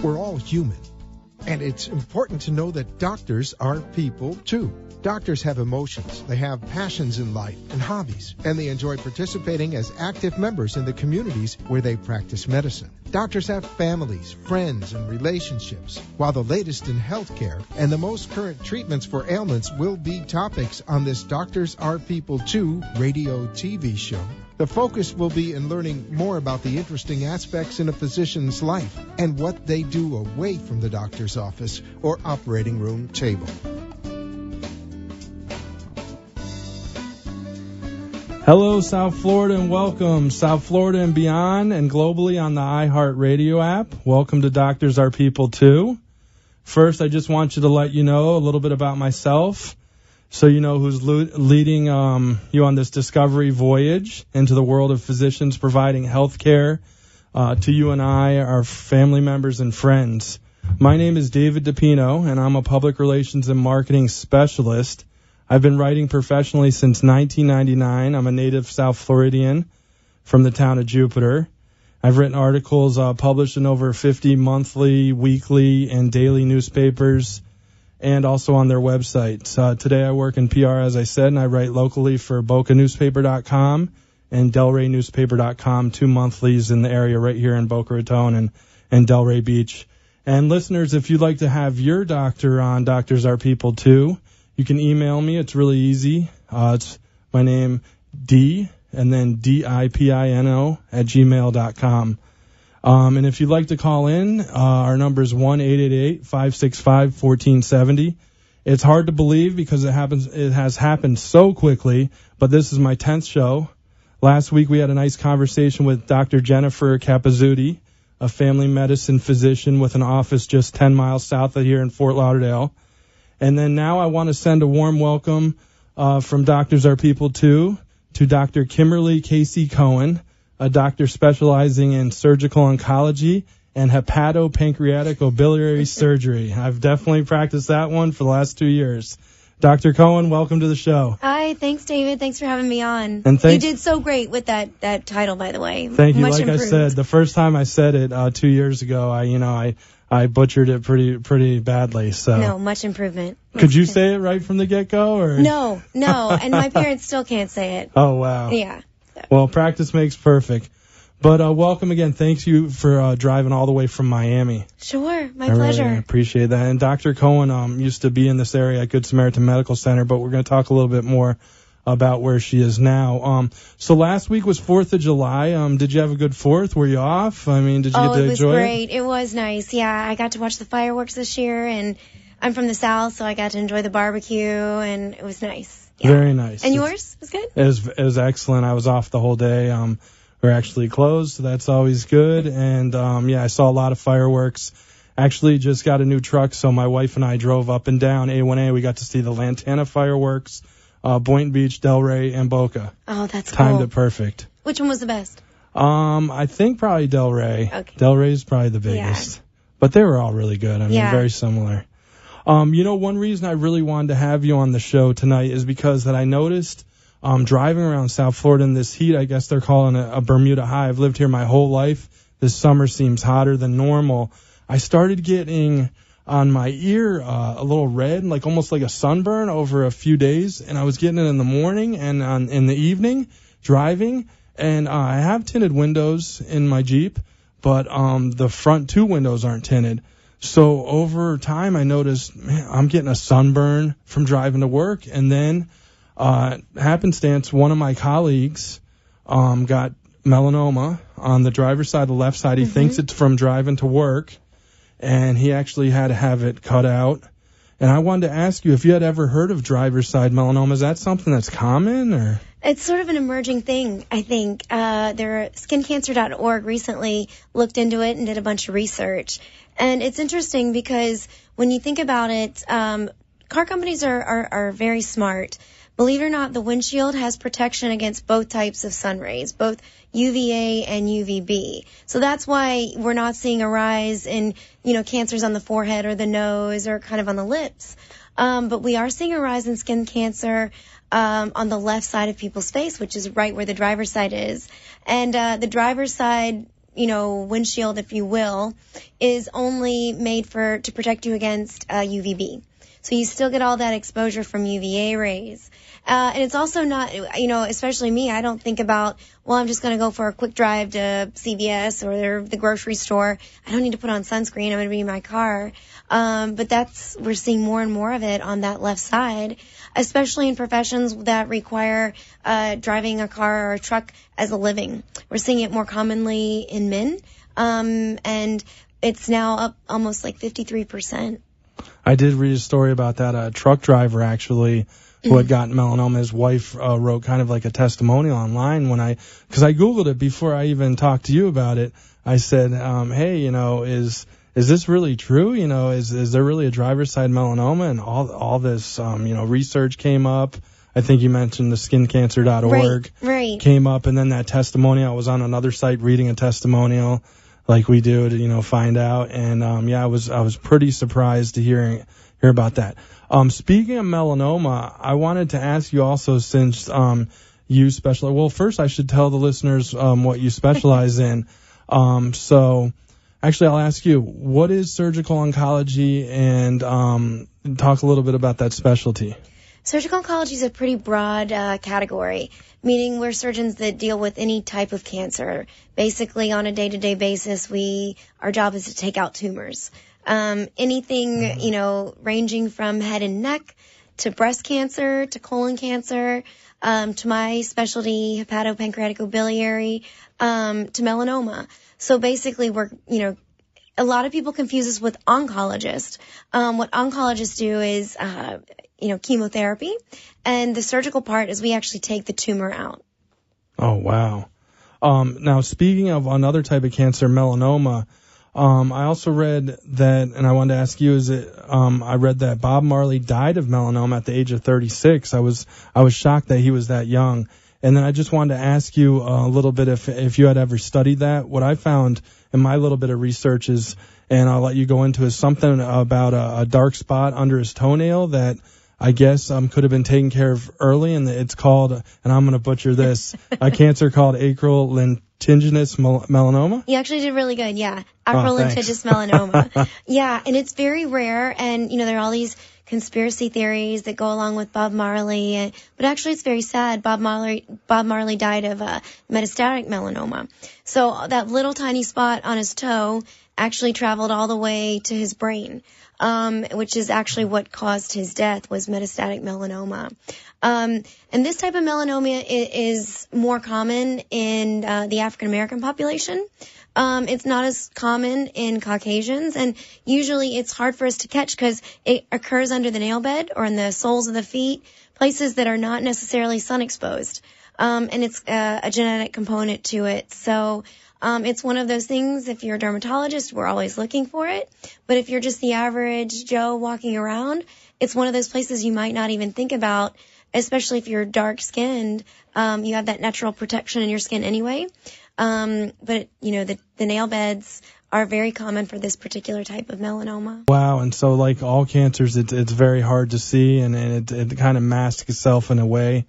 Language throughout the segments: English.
We're all human. And it's important to know that doctors are people, too. Doctors have emotions, they have passions in life and hobbies, and they enjoy participating as active members in the communities where they practice medicine. Doctors have families, friends, and relationships, while the latest in healthcare and the most current treatments for ailments will be topics on this Doctors Are People Too radio TV show. The focus will be in learning more about the interesting aspects in a physician's life and what they do away from the doctor's office or operating room table. Hello, South Florida, and welcome, South Florida and beyond, and globally on the iHeartRadio app. Welcome to Doctors Are People Too. First, I just want you to let you know a little bit about myself, so you know who's leading you on this discovery voyage into the world of physicians providing health care to you and I, our family members and friends. My name is David DiPino, and I'm a public relations and marketing specialist. I've been writing professionally since 1999. I'm a native South Floridian from the town of Jupiter. I've written articles published in over 50 monthly, weekly, and daily newspapers, and also on their websites. Today I work in PR, as I said, and I write locally for BocaNewspaper.com and DelRayNewspaper.com, two monthlies in the area right here in Boca Raton and Delray Beach. And listeners, if you'd like to have your doctor on Doctors Are People Too, you can email me. It's really easy. It's my name, D, and then DIPINO @gmail.com. And if you'd like to call in, our number is 1-888-565-1470. It's hard to believe because it has happened so quickly, but this is my 10th show. Last week we had a nice conversation with Dr. Jennifer Capizzuti, a family medicine physician with an office just 10 miles south of here in Fort Lauderdale. And then now I want to send a warm welcome from Doctors Are People Too to Dr. Kimberly Casey Cohen, a doctor specializing in surgical oncology and hepatopancreatic surgery. I've definitely practiced that one for the last 2 years. Dr. Cohen, welcome to the show. Hi, thanks, David. Thanks for having me on. And you did so great with that title, by the way. Thank you. Much like improved. I said, the first time I said it 2 years ago, I butchered it pretty badly. So no, much improvement. Could you say it right from the get-go? Or No, and my parents still can't say it. Oh, wow. Yeah. Well, practice makes perfect. But welcome again. Thanks you for driving all the way from Miami. Sure, my pleasure. I really appreciate that. And Dr. Cohen used to be in this area at Good Samaritan Medical Center, but we're going to talk a little bit more about where she is now. So last week was 4th of July. Did you have a good 4th? Were you off? I mean, did you get to enjoy it? Oh, it was great. It was nice. Yeah, I got to watch the fireworks this year, and I'm from the South, so I got to enjoy the barbecue, and it was nice. Yeah. Very nice. And yours was good? It was excellent. I was off the whole day. We're actually closed, so that's always good. And, I saw a lot of fireworks. Actually just got a new truck, so my wife and I drove up and down A1A. We got to see the Lantana fireworks, Boynton Beach, Delray, and Boca. Oh, that's cool. Timed it perfect. Which one was the best? I think probably Delray. Okay. Delray's probably the biggest. Yeah. But they were all really good. I mean, very similar. One reason I really wanted to have you on the show tonight is because that I noticed driving around South Florida in this heat. I guess they're calling it a Bermuda high. I've lived here my whole life. This summer seems hotter than normal. I started getting on my ear a little red, like almost like a sunburn over a few days. And I was getting it in the morning and in the evening driving. And I have tinted windows in my Jeep, but the front two windows aren't tinted. So over time, I noticed, man, I'm getting a sunburn from driving to work. And then happenstance, one of my colleagues got melanoma on the driver's side, the left side. He thinks it's from driving to work, and he actually had to have it cut out. And I wanted to ask you if you had ever heard of driver's side melanoma. Is that something that's common, or? It's sort of an emerging thing, I think. SkinCancer.org recently looked into it and did a bunch of research. And it's interesting because when you think about it, car companies are very smart. Believe it or not, the windshield has protection against both types of sun rays, both UVA and UVB. So that's why we're not seeing a rise in, cancers on the forehead or the nose or kind of on the lips. But we are seeing a rise in skin cancer on the left side of people's face, which is right where the driver's side is. And the driver's side windshield, if you will, is only made to protect you against UVB. So you still get all that exposure from UVA rays. And it's also not, especially me, I don't think about, well, I'm just going to go for a quick drive to CVS or the grocery store. I don't need to put on sunscreen. I'm going to be in my car. But we're seeing more and more of it on that left side, especially in professions that require driving a car or a truck as a living. We're seeing it more commonly in men. And it's now up almost like 53%. I did read a story about that. A truck driver actually who had gotten melanoma. His wife wrote kind of like a testimonial online because I Googled it before I even talked to you about it. I said, hey, is this really true? Is there really a driver's side melanoma? And all this, research came up. I think you mentioned the skincancer.org right. came up, and then that testimonial. I was on another site reading a testimonial like we do to, find out. And, I was pretty surprised to hear about that. Speaking of melanoma, I wanted to ask you also, since, you specialize, well, first I should tell the listeners, what you specialize in. So actually I'll ask you, what is surgical oncology, and, talk a little bit about that specialty. Surgical oncology is a pretty broad category, meaning we're surgeons that deal with any type of cancer. Basically, on a day-to-day basis, our job is to take out tumors. Anything, ranging from head and neck to breast cancer to colon cancer, to my specialty, hepatopancreaticobiliary, to melanoma. So basically, a lot of people confuse us with oncologists. What oncologists do is, chemotherapy, and the surgical part is we actually take the tumor out. Oh, wow. Now, speaking of another type of cancer, melanoma, I also read that, and I wanted to ask you, I read that Bob Marley died of melanoma at the age of 36. I was shocked that he was that young. And then I just wanted to ask you a little bit if you had ever studied that. What I found in my little bit of research is, and I'll let you go into, is something about a dark spot under his toenail that I guess could have been taken care of early, and it's called, and I'm going to butcher this, a cancer called acral lentiginous melanoma. You actually did really good, yeah. Acral lentiginous melanoma. Yeah, and it's very rare, and there are all these conspiracy theories that go along with Bob Marley, but actually it's very sad. Bob Marley died of metastatic melanoma. So that little tiny spot on his toe actually traveled all the way to his brain. Which is actually what caused his death, was metastatic melanoma. And this type of melanoma is more common in the African American population. It's not as common in Caucasians, and usually it's hard for us to catch because it occurs under the nail bed or in the soles of the feet, places that are not necessarily sun exposed. And it's a genetic component to it. So it's one of those things, if you're a dermatologist, we're always looking for it. But if you're just the average Joe walking around, it's one of those places you might not even think about, especially if you're dark-skinned. You have that natural protection in your skin anyway. But, the nail beds are very common for this particular type of melanoma. Wow, and so like all cancers, it's very hard to see, and it kind of masks itself in a way.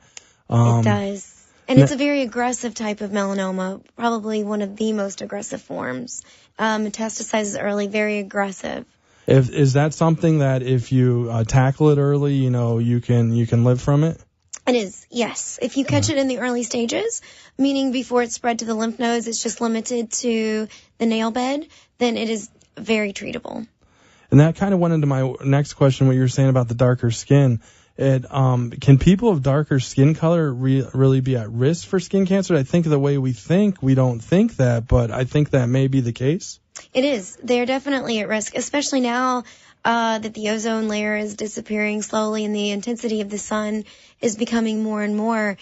It does. And it's a very aggressive type of melanoma, probably one of the most aggressive forms. Metastasizes early, very aggressive. Is that something that if you tackle it early, you can live from it? It is, yes. If you catch it in the early stages, meaning before it's spread to the lymph nodes, it's just limited to the nail bed, then it is very treatable. And that kind of went into my next question, what you were saying about the darker skin. Can people of darker skin color really be at risk for skin cancer? I think the way we don't think that, but I think that may be the case. It is. They're definitely at risk, especially now that the ozone layer is disappearing slowly and the intensity of the sun is becoming more and more.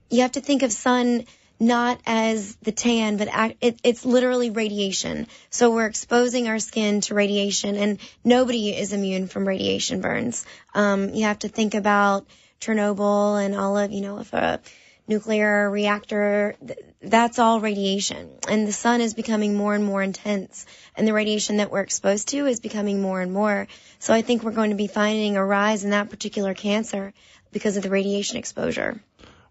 You have to think of sun not as the tan, but it's literally radiation. So we're exposing our skin to radiation, and nobody is immune from radiation burns. You have to think about Chernobyl and all of, if a nuclear reactor, that's all radiation. And the sun is becoming more and more intense, and the radiation that we're exposed to is becoming more and more. So I think we're going to be finding a rise in that particular cancer because of the radiation exposure.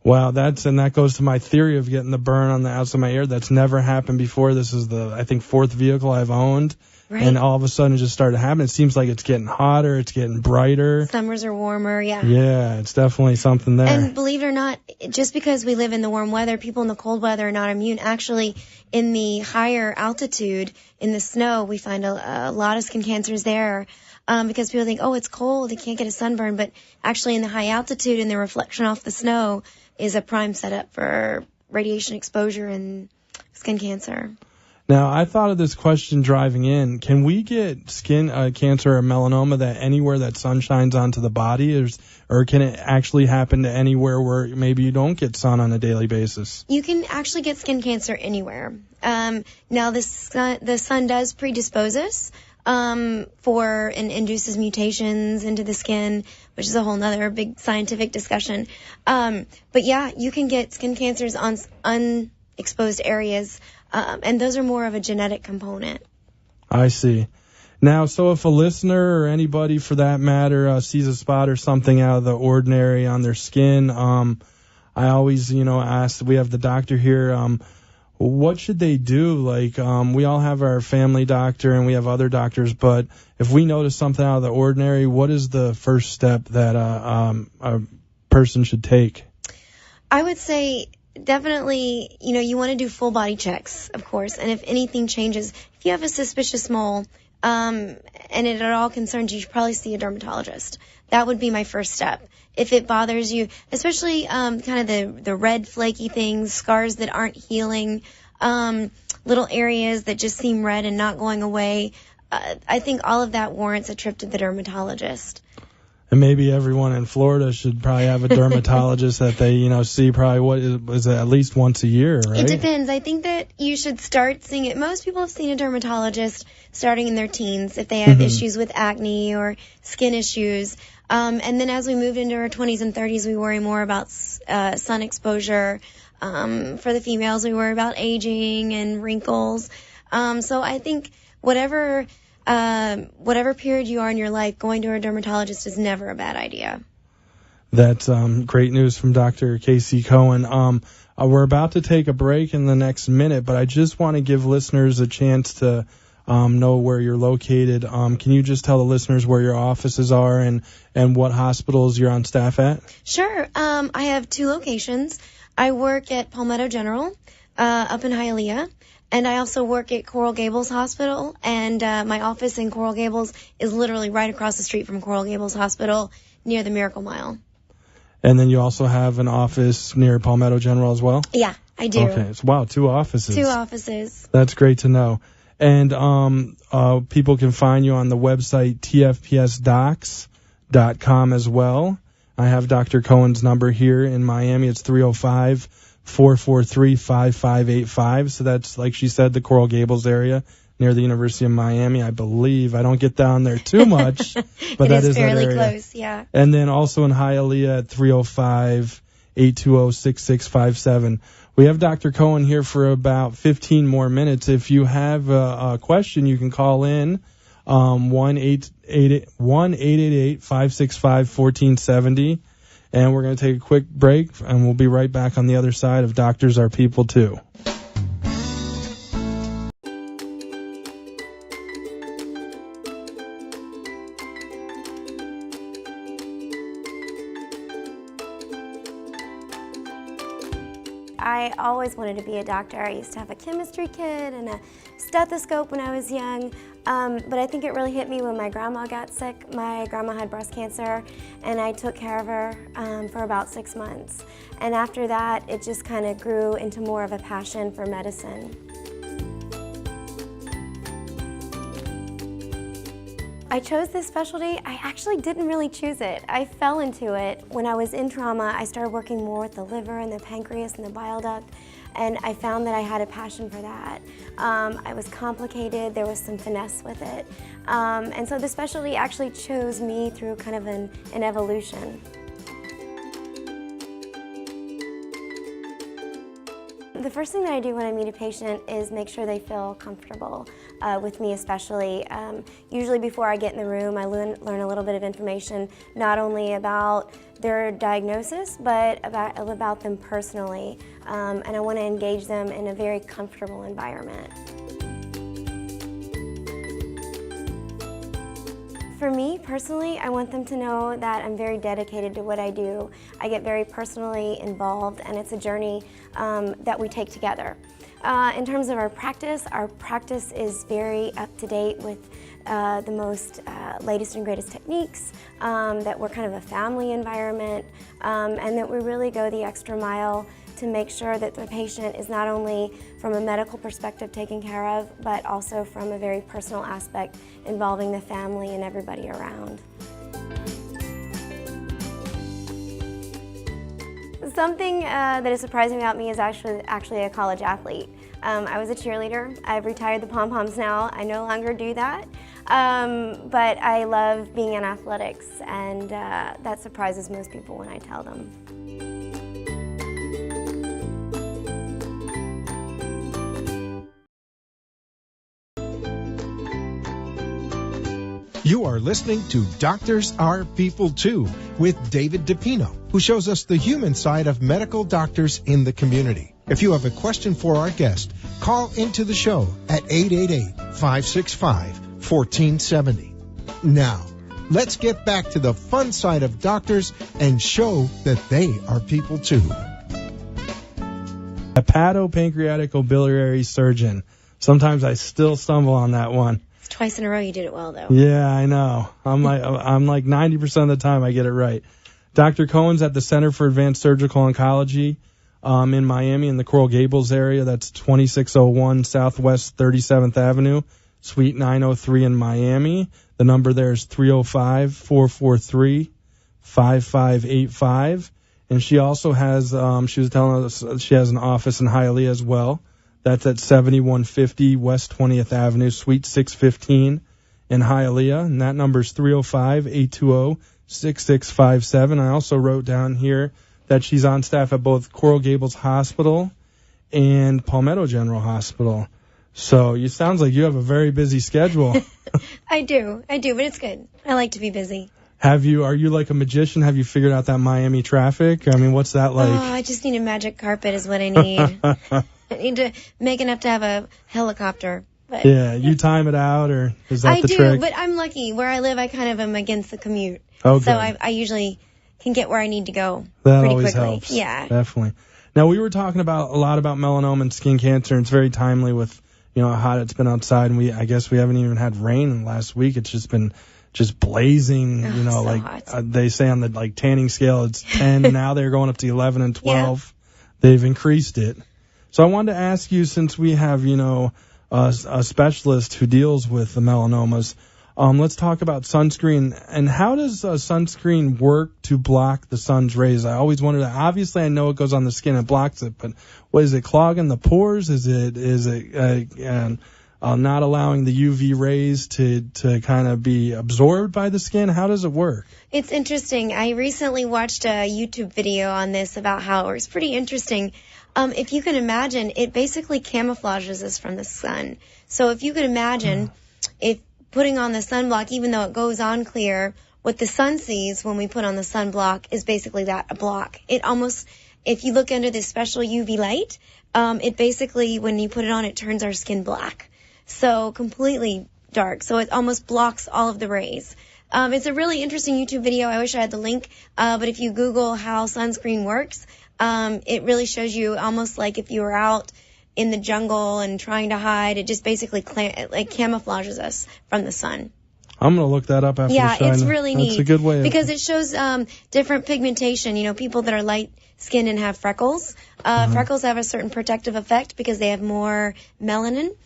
Wow, that goes to my theory of getting the burn on the outside of my ear. That's never happened before. This is I think, fourth vehicle I've owned. Right. And all of a sudden it just started happening. It seems like it's getting hotter. It's getting brighter. Summers are warmer, yeah. Yeah, it's definitely something there. And believe it or not, just because we live in the warm weather, people in the cold weather are not immune. Actually, in the higher altitude, in the snow, we find a lot of skin cancers there. Because people think, oh, it's cold, they can't get a sunburn. But actually in the high altitude and the reflection off the snow is a prime setup for radiation exposure and skin cancer. Now, I thought of this question driving in. Can we get skin cancer or melanoma that anywhere that sun shines onto the body, or can it actually happen to anywhere where maybe you don't get sun on a daily basis? You can actually get skin cancer anywhere. Now, the sun does predispose us and induces mutations into the skin, which is a whole nother big scientific discussion. But yeah, you can get skin cancers on unexposed areas. And those are more of a genetic component. I see. Now, so if a listener or anybody for that matter sees a spot or something out of the ordinary on their skin, I always, ask, we have the doctor here, what should they do? Like, we all have our family doctor and we have other doctors, but if we notice something out of the ordinary, what is the first step that a person should take? I would say definitely, you want to do full body checks, of course. And if anything changes, if you have a suspicious mole, and it at all concerns you, you should probably see a dermatologist. That would be my first step. If it bothers you, especially, kind of the red flaky things, scars that aren't healing, little areas that just seem red and not going away, I think all of that warrants a trip to the dermatologist. And maybe everyone in Florida should probably have a dermatologist that they, see probably what is it, at least once a year, right? It depends. I think that you should start seeing it. Most people have seen a dermatologist starting in their teens if they have issues with acne or skin issues. And then as we move into our 20s and 30s, we worry more about sun exposure. For the females, we worry about aging and wrinkles. So I think whatever period you are in your life, going to a dermatologist is never a bad idea. That's great news from Dr. Casey Cohen. We're about to take a break in the next minute, but I just want to give listeners a chance to know where you're located. Can you just tell the listeners where your offices are and what hospitals you're on staff at? Sure. I have 2 locations. I work at Palmetto General up in Hialeah. And I also work at Coral Gables Hospital, and my office in Coral Gables is literally right across the street from Coral Gables Hospital near the Miracle Mile. And then you also have an office near Palmetto General as well? Yeah, I do. Okay, so, wow, 2 offices. 2 offices. That's great to know. And people can find you on the website tfpsdocs.com as well. I have Dr. Cohen's number here in Miami. It's 305-443-5585. So that's, like she said, the Coral Gables area near the University of Miami, I believe. I don't get down there too much, but that is fairly that area. Close, yeah. And then also in Hialeah at 305-820-6657. We have Dr. Cohen here for about 15 more minutes. If you have a question, you can call in 1-888-565-1470. And we're going to take a quick break, and we'll be right back on the other side of Doctors Are People Too. I always wanted to be a doctor. I used to have a chemistry kit and a stethoscope when I was young, but I think it really hit me when my grandma got sick. My grandma had breast cancer, and I took care of her for about 6 months. And after that, it just kind of grew into more of a passion for medicine. I chose this specialty. I actually didn't really choose it. I fell into it. When I was in trauma, I started working more with the liver and the pancreas and the bile duct, and I found that I had a passion for that. It was complicated, there was some finesse with it. And so the specialty actually chose me through kind of an The first thing that I do when I meet a patient is make sure they feel comfortable with me, especially. Usually before I get in the room, I learn a little bit of information, not only about their diagnosis, but about them personally. And I want to engage them in a very comfortable environment. For me, personally, I want them to know that I'm very dedicated to what I do. I get very personally involved, and it's a journey that we take together. In terms of our practice is very up to date with the most latest and greatest techniques, that we're kind of a family environment, and that we really go the extra mile to make sure that the patient is not only from a medical perspective taken care of, but also from a very personal aspect involving the family and everybody around. Something that is surprising about me is actually a college athlete. I was a cheerleader. I've retired the pom-poms now. I no longer do that. But I love being in athletics, and that surprises most people when I tell them. You are listening to Doctors Are People Too with David DiPino, who shows us the human side of medical doctors in the community. If you have a question for our guest, call into the show at 888-565-1470. Now, let's get back to the fun side of doctors and show that they are people too. Hepatopancreatic biliary surgeon. Sometimes I still stumble on that one. Twice in a row you did it well, though. Yeah, I know. I'm like 90% of the time I get it right. Dr. Cohen's at the Center for Advanced Surgical Oncology in Miami in the Coral Gables area. That's 2601 Southwest 37th Avenue, Suite 903 in Miami. The number there is 305-443-5585. And she also has, she was telling us she has an office in Hialeah as well. That's at 7150 West 20th Avenue, Suite 615 in Hialeah. And that number is 305-820-6657. I also wrote down here that she's on staff at both Coral Gables Hospital and Palmetto General Hospital. So it sounds like you have a very busy schedule. I do, but it's good. I like to be busy. Are you like a magician? Have you figured out that Miami traffic? I mean, what's that like? Oh, I just need a magic carpet is what I need. I need to make enough to have a helicopter. But yeah, you time it out, or is that the trick? I do, but I'm lucky. Where I live, I kind of am against the commute. Okay. So I usually can get where I need to go that pretty always quickly. Helps. Yeah. Definitely. Now, we were talking a lot about melanoma and skin cancer, and it's very timely with, how hot it's been outside, and I guess we haven't even had rain in the last week. It's just been blazing, so like hot. They say on the tanning scale, it's 10, and now they're going up to 11 and 12. Yeah. They've increased it. So I wanted to ask you, since we have, a specialist who deals with the melanomas, let's talk about sunscreen. And how does sunscreen work to block the sun's rays? I always wondered that. Obviously, I know it goes on the skin and blocks it, but what is it, clogging the pores? Is it not allowing the UV rays to kind of be absorbed by the skin? How does it work? It's interesting. I recently watched a YouTube video on this about how it was pretty interesting. If you can imagine, it basically camouflages us from the sun. So if you could imagine, if putting on the sunblock, even though it goes on clear, what the sun sees when we put on the sunblock is basically that, a block. It almost, if you look under this special UV light, it basically, when you put it on, it turns our skin black. So completely dark. So it almost blocks all of the rays. It's a really interesting YouTube video. I wish I had the link. But if you Google how sunscreen works, it really shows you almost like if you were out in the jungle and trying to hide, it just basically camouflages us from the sun. I'm going to look that up after the show. Yeah, it's really neat. That's a good way. Because it shows different pigmentation. People that are light-skinned and have freckles. Freckles have a certain protective effect because they have more melanin.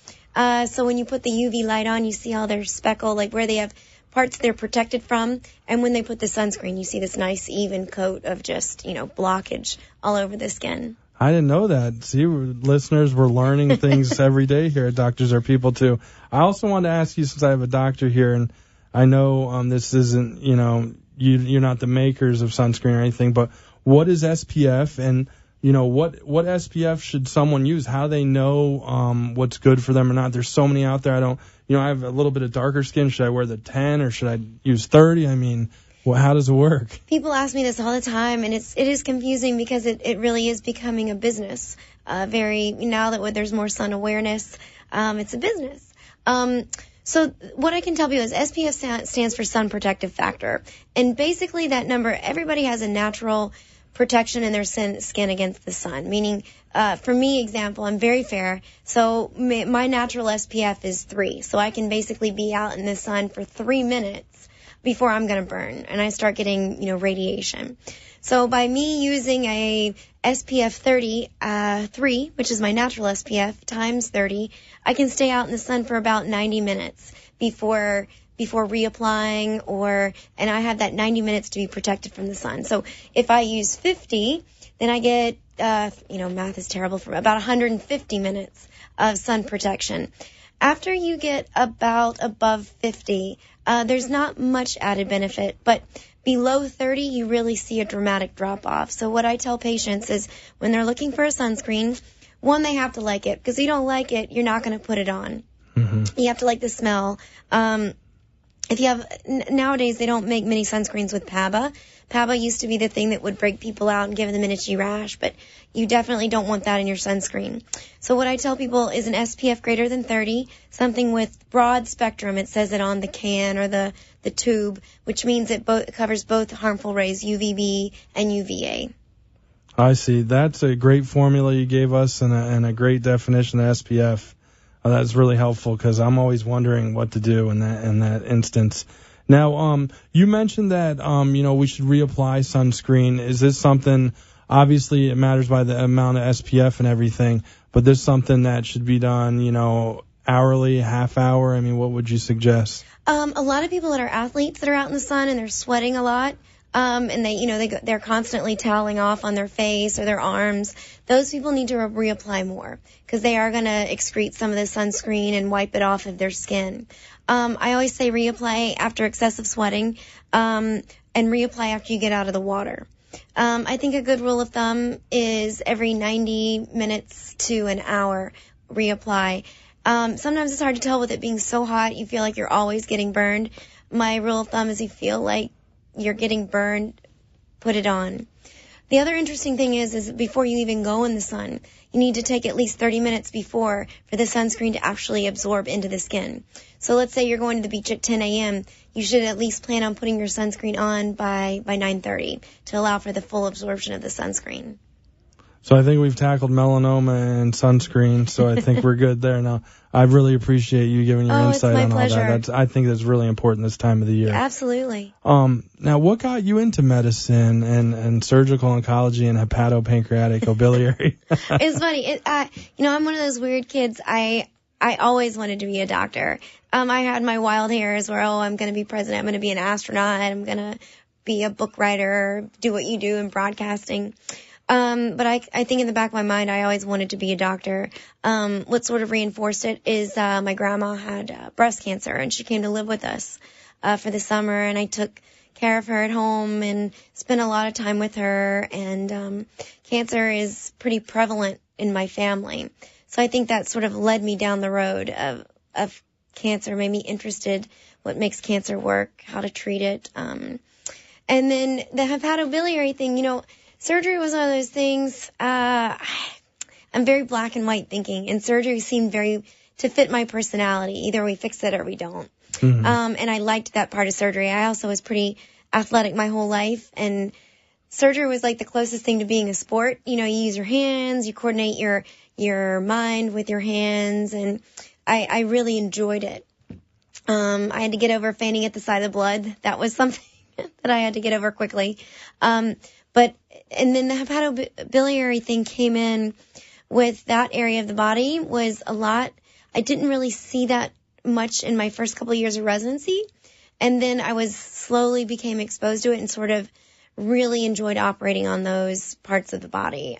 So when you put the UV light on, you see all their speckle, like where they have parts they're protected from. And when they put the sunscreen, you see this nice even coat of just, blockage all over the skin. I didn't know that. See, listeners, we're learning things every day here at Doctors Are People Too. I also wanted to ask you, since I have a doctor here, and I know this isn't, you're not the makers of sunscreen or anything, but what is SPF? And, what SPF should someone use? How do they know what's good for them or not? There's so many out there. I have a little bit of darker skin. Should I wear the 10 or should I use 30? I mean, how does it work? People ask me this all the time, and it is confusing because it really is becoming a business. Now that there's more sun awareness, it's a business. So what I can tell you is SPF stands for sun protective factor. And basically that number, everybody has a natural protection in their skin against the sun. Meaning, for me, example, I'm very fair. So my natural SPF is 3. So I can basically be out in the sun for 3 minutes before I'm going to burn and I start getting, radiation. So by me using a SPF 3, which is my natural SPF, times 30, I can stay out in the sun for about 90 minutes before reapplying and I have that 90 minutes to be protected from the sun. So if I use 50, then I get, math is terrible, for about 150 minutes of sun protection. After you get about above 50, there's not much added benefit, but below 30, you really see a dramatic drop-off. So what I tell patients is when they're looking for a sunscreen, one, they have to like it, because if you don't like it, you're not going to put it on. Mm-hmm. You have to like the smell. Nowadays, they don't make many sunscreens with PABA. PABA used to be the thing that would break people out and give them an itchy rash, but you definitely don't want that in your sunscreen. So what I tell people is an SPF greater than 30, something with broad spectrum. It says it on the can or the tube, which means it covers both harmful rays, UVB and UVA. I see. That's a great formula you gave us and a great definition of SPF. That's really helpful because I'm always wondering what to do in that instance. Now, you mentioned that, we should reapply sunscreen. Is this something, obviously it matters by the amount of SPF and everything, but this something that should be done, hourly, half hour? I mean, what would you suggest? A lot of people that are athletes that are out in the sun and they're sweating a lot, and they're constantly toweling off on their face or their arms. Those people need to reapply more because they are going to excrete some of the sunscreen and wipe it off of their skin. I always say reapply after excessive sweating, and reapply after you get out of the water. I think a good rule of thumb is every 90 minutes to an hour reapply. Sometimes it's hard to tell with it being so hot. You feel like you're always getting burned. My rule of thumb is you feel like you're getting burned, put it on. The other interesting thing is before you even go in the sun, you need to take at least 30 minutes before for the sunscreen to actually absorb into the skin. So let's say you're going to the beach at 10 a.m. You should at least plan on putting your sunscreen on by 9:30 to allow for the full absorption of the sunscreen. So I think we've tackled melanoma and sunscreen, so I think we're good there now. I really appreciate you giving your insight on pleasure. all that. I think that's really important this time of the year. Absolutely. Now, what got you into medicine and surgical oncology and hepatopancreatic biliary? It's funny. I'm one of those weird kids. I always wanted to be a doctor. I had my wild hairs where, I'm going to be president, I'm going to be an astronaut, I'm going to be a book writer, do what you do in broadcasting. But I think in the back of my mind, I always wanted to be a doctor. What sort of reinforced it is, my grandma had breast cancer and she came to live with us, for the summer, and I took care of her at home and spent a lot of time with her, and, cancer is pretty prevalent in my family. So I think that sort of led me down the road of cancer, made me interested what makes cancer work, how to treat it. And then the hepatobiliary thing, surgery was one of those things, I'm very black and white thinking, and surgery seemed to fit my personality. Either we fix it or we don't. Mm-hmm. And I liked that part of surgery. I also was pretty athletic my whole life, and surgery was like the closest thing to being a sport. You use your hands, you coordinate your mind with your hands, and I really enjoyed it. I had to get over fainting at the sight of blood. That was something that I had to get over quickly. And then the hepatobiliary thing came in with that area of the body was a lot. I didn't really see that much in my first couple of years of residency. And then I slowly became exposed to it and sort of really enjoyed operating on those parts of the body.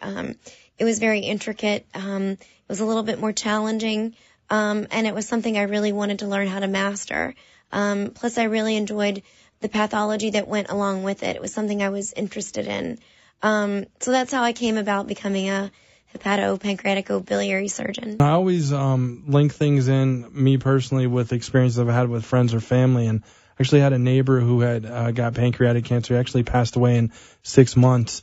It was very intricate. It was a little bit more challenging. And it was something I really wanted to learn how to master. Plus I really enjoyed the pathology that went along with it. It was something I was interested in. So that's how I came about becoming a hepatopancreaticobiliary surgeon. I always link things in, me personally, with experiences I've had with friends or family, and actually had a neighbor who had got pancreatic cancer. He actually passed away in 6 months.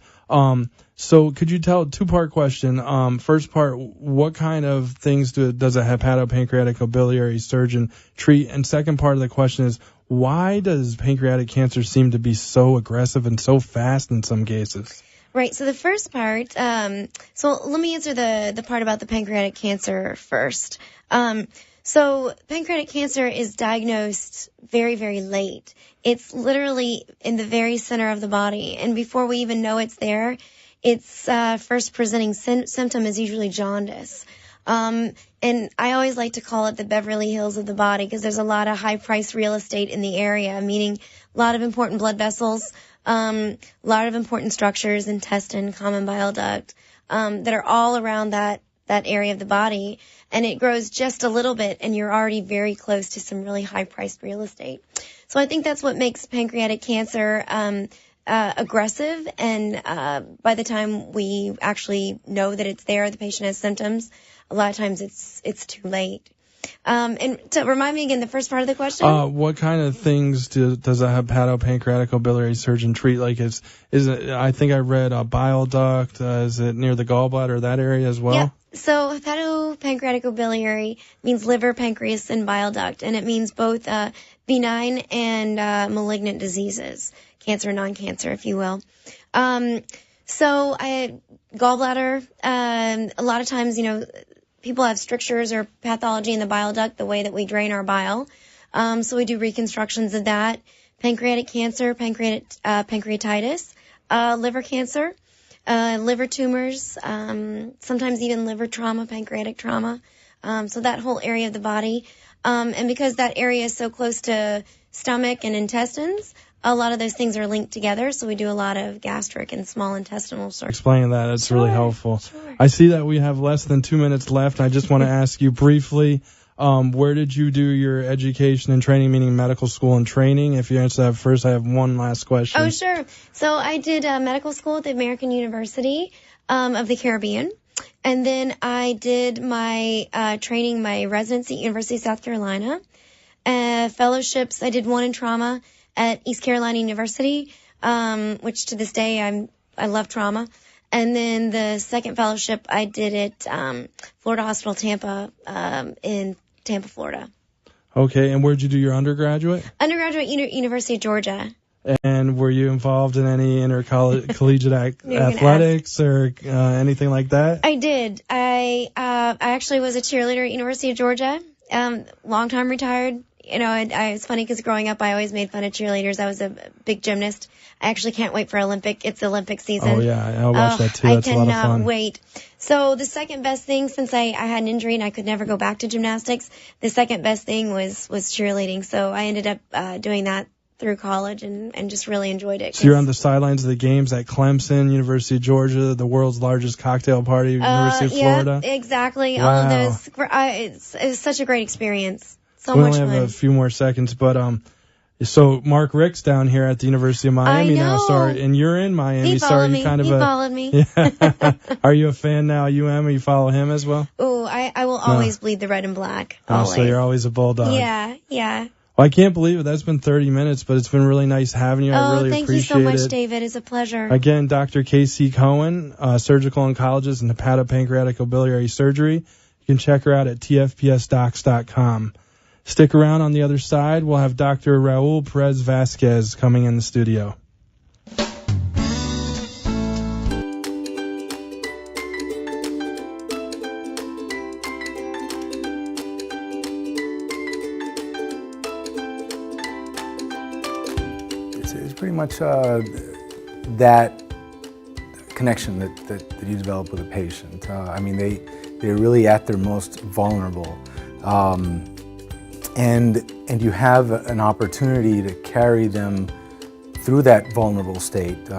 So could you tell, two-part question. First part, what kind of things does a hepatopancreaticobiliary surgeon treat? And second part of the question is, why does pancreatic cancer seem to be so aggressive and so fast in some cases? Right. So the first part, so let me answer the part about the pancreatic cancer first. So pancreatic cancer is diagnosed very, very late. It's literally in the very center of the body. And before we even know it's there, its first presenting symptom is usually jaundice. And I always like to call it the Beverly Hills of the body because there's a lot of high-priced real estate in the area, meaning a lot of important blood vessels, a lot of important structures, intestine, common bile duct, that are all around that area of the body. And it grows just a little bit, and you're already very close to some really high-priced real estate. So I think that's what makes pancreatic cancer aggressive, and by the time we actually know that it's there, the patient has symptoms, a lot of times it's too late. And to remind me again, the first part of the question? What kind of things does a hepatopancreaticobiliary surgeon treat? Like, is it, I think I read a bile duct. Is it near the gallbladder, that area as well? Yeah. So hepatopancreaticobiliary means liver, pancreas, and bile duct, and it means both benign and malignant diseases, cancer, non-cancer, if you will. So gallbladder, a lot of times, people have strictures or pathology in the bile duct, the way that we drain our bile. So we do reconstructions of that. Pancreatic cancer, pancreatitis, liver cancer, liver tumors, sometimes even liver trauma, pancreatic trauma. So that whole area of the body. And because that area is so close to stomach and intestines, a lot of those things are linked together, so we do a lot of gastric and small intestinal surgery. Explain that. That's really helpful. Sure. I see that we have less than 2 minutes left. I just want to ask you briefly, where did you do your education and training, meaning medical school and training? If you answer that first, I have one last question. Oh, sure. So I did medical school at the American University of the Caribbean. And then I did my training, my residency at University of South Carolina. Fellowships, I did one in trauma at East Carolina University, which to this day I love trauma. And then the second fellowship I did at Florida Hospital Tampa in Tampa, Florida. Okay, and where'd you do your undergraduate? Undergraduate, University of Georgia. And were you involved in any intercollegiate athletics or anything like that? I did. I actually was a cheerleader at University of Georgia. Long time retired. It's funny because growing up I always made fun of cheerleaders. I was a big gymnast. I actually can't wait for It's Olympic season. Oh yeah, I'll watch that too. That's a lot of fun. I cannot wait. So the second best thing, since I had an injury and I could never go back to gymnastics, the second best thing was cheerleading. So I ended up doing that through college and just really enjoyed it. So you're on the sidelines of the games at Clemson, University of Georgia, the world's largest cocktail party, University of Florida. Yeah, exactly. Wow. All of those. It's such a great experience. So we much only fun. have a few more seconds, but so Mark Rick's down here at the University of Miami now. Sorry, and you're in Miami. He followed me. Kind of he followed me. Yeah. Are you a fan now, UM, or you follow him as well? Oh, I will always bleed the red and black. Oh, always. so you're always a Bulldog. Yeah. Well, I can't believe it. That's been 30 minutes, but it's been really nice having you. I really thank appreciate you so much, it. David. It's a pleasure. Again, Dr. Casey Cohen, surgical oncologist in hepatopancreaticobiliary surgery. You can check her out at tfpsdocs.com. Stick around. On the other side, we'll have Dr. Raul Perez Vasquez coming in the studio. It's pretty much that connection that you develop with a patient. They're really at their most vulnerable. And you have an opportunity to carry them through that vulnerable state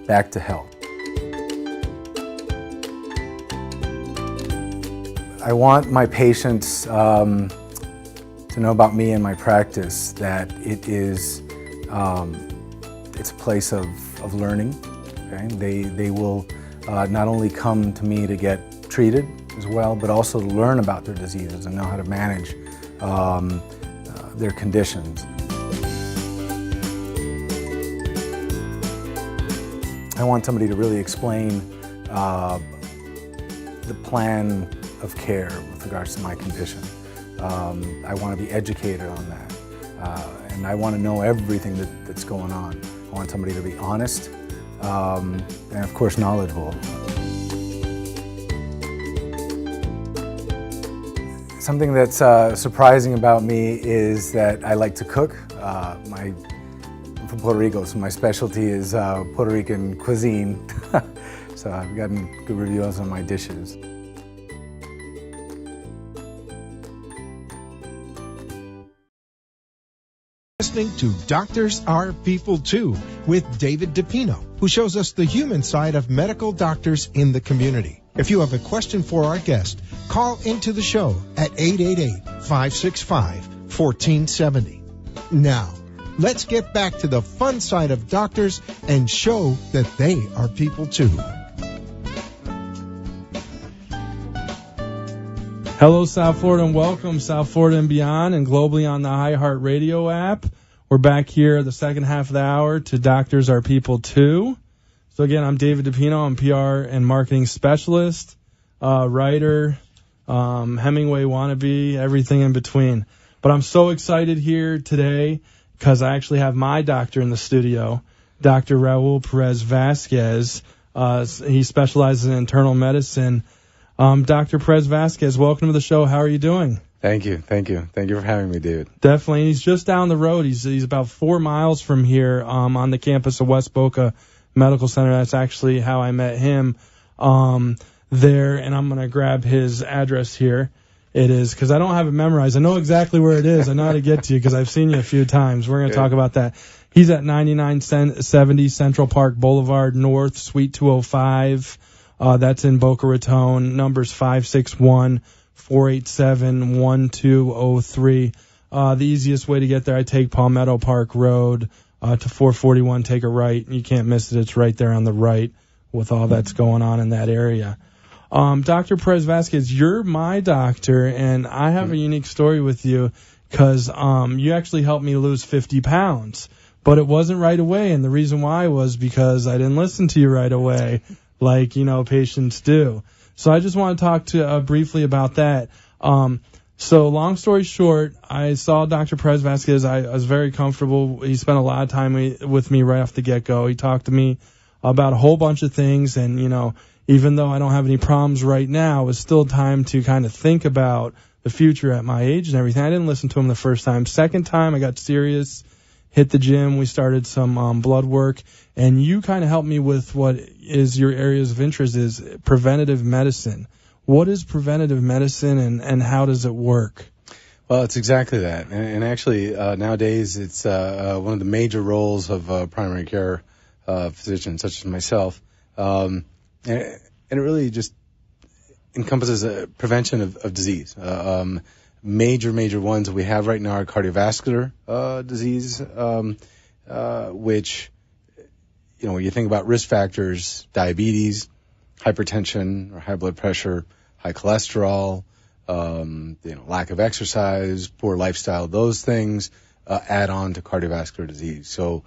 back to health. I want my patients to know about me and my practice, that it's a place of learning Okay? They will not only come to me to get treated as well, but also to learn about their diseases and know how to manage their conditions. I want somebody to really explain the plan of care with regards to my condition. I want to be educated on that, and I want to know everything that's going on. I want somebody to be honest and, of course, knowledgeable. Something that's surprising about me is that I like to cook. I'm from Puerto Rico, so my specialty is Puerto Rican cuisine. So I've gotten good reviews on my dishes. Listening to Doctors Are People Too with David DiPino, who shows us the human side of medical doctors in the community. If you have a question for our guest, call into the show at 888-565-1470. Now, let's get back to the fun side of doctors and show that they are people too. Hello, South Florida, and welcome, South Florida and beyond, and globally on the iHeart Radio app. We're back here the second half of the hour to Doctors Are People Too. So again, I'm David DiPino. I'm PR and marketing specialist, writer, Hemingway wannabe, everything in between. But I'm so excited here today because I actually have my doctor in the studio, Dr. Raul Perez Vasquez. He specializes in internal medicine. Dr. Perez Vasquez, welcome to the show. How are you doing? Thank you. Thank you for having me, David. Definitely. He's just down the road. He's about 4 miles from here on the campus of West Boca Medical Center. That's actually how I met him there, and I'm going to grab his address here. It is, because I don't have it memorized. I know exactly where it is. I know how to get to you because I've seen you a few times. We're going to talk about that. He's at 9970 Central Park Boulevard North, Suite 205. That's in Boca Raton. Number's 561-487-1203. The easiest way to get there, I take Palmetto Park Road to 441, take a right. You can't miss it. It's right there on the right with all that's going on in that area. Dr. Perez Vasquez, you're my doctor, and I have a unique story with you because you actually helped me lose 50 pounds. But it wasn't right away, and the reason why was because I didn't listen to you right away like, patients do. So I just want to talk to briefly about that. So long story short, I saw Dr. Perez Vasquez. I was very comfortable. He spent a lot of time with me right off the get-go. He talked to me about a whole bunch of things, and, even though I don't have any problems right now, it's still time to kind of think about the future at my age and everything. I didn't listen to him the first time. Second time, I got serious, hit the gym. We started some blood work, and you kind of helped me with what is your areas of interest is preventative medicine. What is preventative medicine, and how does it work? Well, it's exactly that. And actually, nowadays, it's one of the major roles of primary care physicians, such as myself. And it really just encompasses a prevention of disease. Major ones that we have right now are cardiovascular disease, which, when you think about risk factors, diabetes, hypertension or high blood pressure, high cholesterol, lack of exercise, poor lifestyle, those things add on to cardiovascular disease. So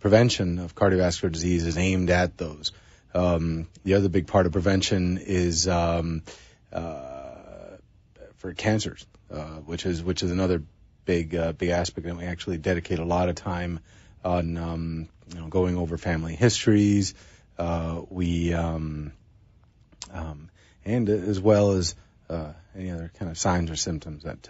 prevention of cardiovascular disease is aimed at those. The other big part of prevention is for cancers, which is another big aspect, and we actually dedicate a lot of time on going over family histories. And as well as any other kind of signs or symptoms that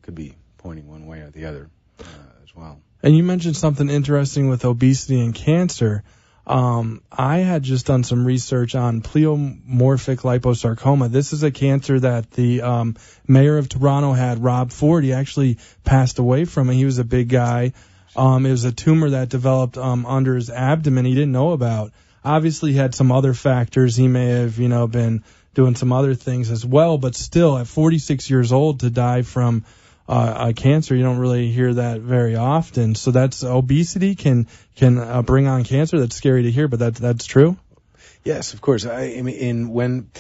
could be pointing one way or the other as well. And you mentioned something interesting with obesity and cancer. I had just done some research on pleomorphic liposarcoma. This is a cancer that the mayor of Toronto had, Rob Ford. He actually passed away from it. He was a big guy. It was a tumor that developed under his abdomen he didn't know about. Obviously, he had some other factors. He may have, been doing some other things as well. But still, at 46 years old, to die from cancer. You don't really hear that very often. So that's obesity can bring on cancer. That's scary to hear, but that's true. Yes, of course. I mean, when